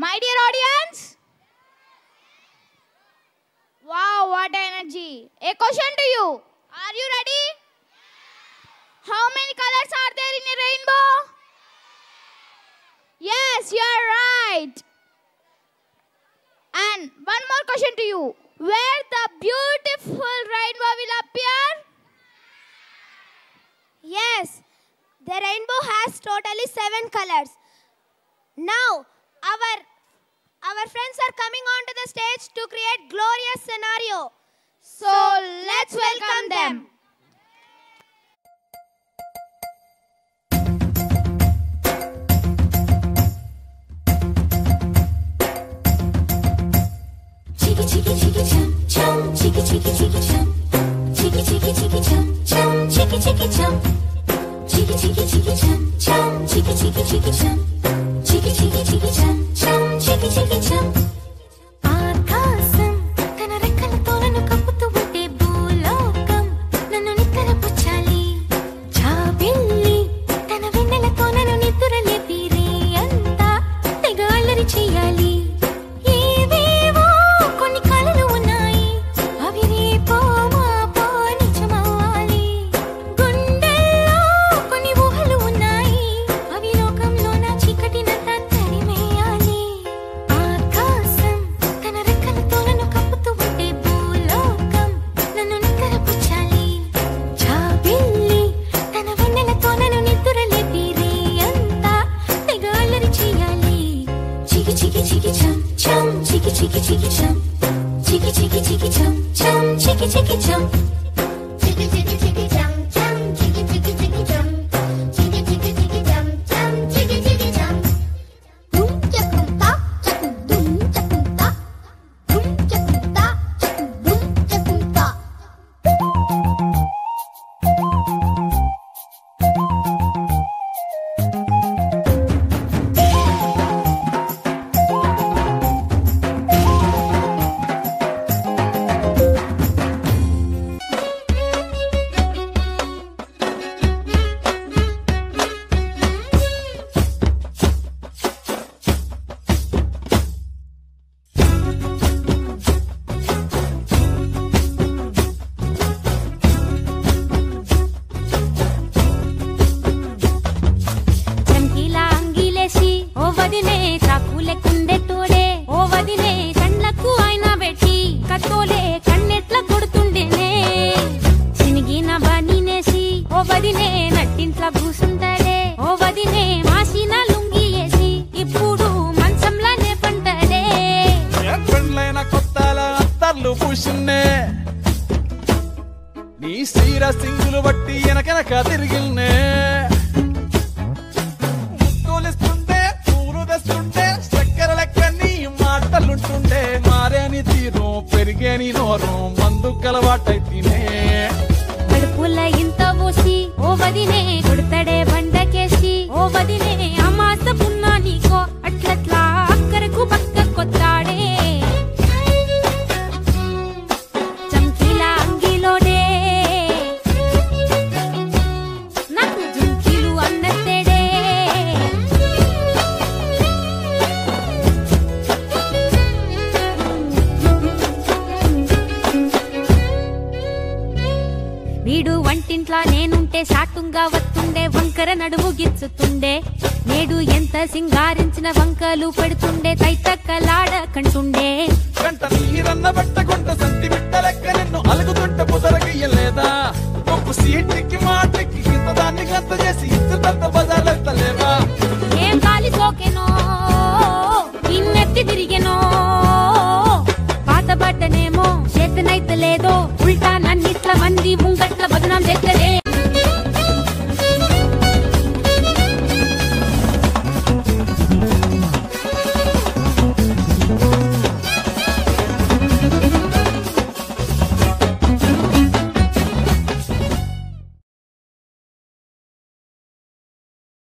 My dear audience, wow, what energy. A question to you. Are you ready? How many colors are there in a rainbow? Yes, you are right. And one more question to you. Where the beautiful rainbow will appear? Yes, the rainbow has totally 7 colors. Now, our friends are coming onto the stage to create glorious scenario. So, let's welcome them. Chiki chiki chiki chum chum, chiki chiki chiki chum, chiki chiki chiki chum chum, chiki chiki chum, chiki chiki chiki chum chum, chiki chiki chiki chum, chiki chiki chiki chum chum, chiki chiki chum. ఆకాశం తన రెక్కలతో నన్ను కప్పుతూ ఉంటే భూలోకం నన్ను నిద్రపుచ్చాలి. జాబిల్లి తన వెన్నెలతో నన్ను నిద్రలేపి రే అంతా తెగ అల్లరి చెయ్యాలి. ఏవేవో కొన్ని కలలు ఉన్నాయి, అవి రేపో మాపో నిజమవ్వాలి. గుండెల్లో కొన్ని ఊహలు ఉన్నాయి, అవి లోకంలో నా చీకటినంతా తరిమేయాలి. ఆకాశం తన రెక్కలతో నన్ను కప్పుతూ ఉంటే భూలోకం నన్ను నిద్రపుచ్చాలి. జాబిల్లి తన వెన్నెలతో నన్ను నిద్రలేపి రే అంతా తెగ అల్లరి చెయ్యాలి. చికి చికి చికి చం చం, చికి చికి చికి చం, చికి చికి చికి చం చం, చికి చికి చం. చికి చికి చికి చం చం, చికి చికి చికి చం, చికి చికి చికి చం చం, చికి చికి చం. డుమ్ చకుం తా చకుం డుమ్ చకుం తా, డుమ్ చకుం తా చకుం డుమ్ చకుం తా. చంకీలా అంగిలేసి ఓ వదినే చాకులెక్కుండే తోడే, ఓ వదినే కళ్ళకు ఆయన పెట్టి కత్తోలే కన్నెట్ల కొడుతుండేనే. సినిగిన బనీనేసి ఓ వదినే నట్టింట్ల కూసుంటాడే, ఓ వదినే మాసిన లుంగి వేసి ఇప్పుడు మంచంలానే పంటాడే. పెళ్ళైన కొత్తల అత్తర్లు పూసిన్నే, నీ సీర సింగులు బట్టి వెనకెనక తిరిగిల్నే. ముత్తులిస్తుంటే పూలు తెస్తుంటే చక్కెర లెక్క నీ మాటలుంటుండే. మారేని తీరు పెరిగేని నోరు మందు కలవాటైతేనే. కడుపుల ఇంత ఊసి ఓ వదినే కొడతాడే బండకేసి, ఓ వదినే అమాస పున్నా నీకో అట్లట్లా అక్కరకు పక్క కొత్తాడే. చంకీలా అంగిలోడే నాకు జుంకీలు అన్నత్తేడే. వీడు వంటింట్లా నేనుంటే సాటుంగా వస్తుండే, వంకర నడుము గిచ్చుతుండే. నేడు ఎంత సింగారించిన వంకలు పెడుతుండే, తైతక్కలాడ కంటుండే. గంట నీరన్న బట్టకుంట సంతి బిడ్డ లెక్క నిన్ను అలుగుతుంటే పుదరగియ్యలేదా? ఒప్పు సీటికి మాటకి ఇంత దాన్ని గంత చేసి ఇద్దరు బజార్లెత్తలేవా? ఏం గాలి సోకెనో ఇన్నెత్తి తిరిగెనో, పాత బట్టనేమో చేతనైతే లేదో, ఉల్టా నన్నిట్ల మంది ముంగట్ల బదనాం చేస్తే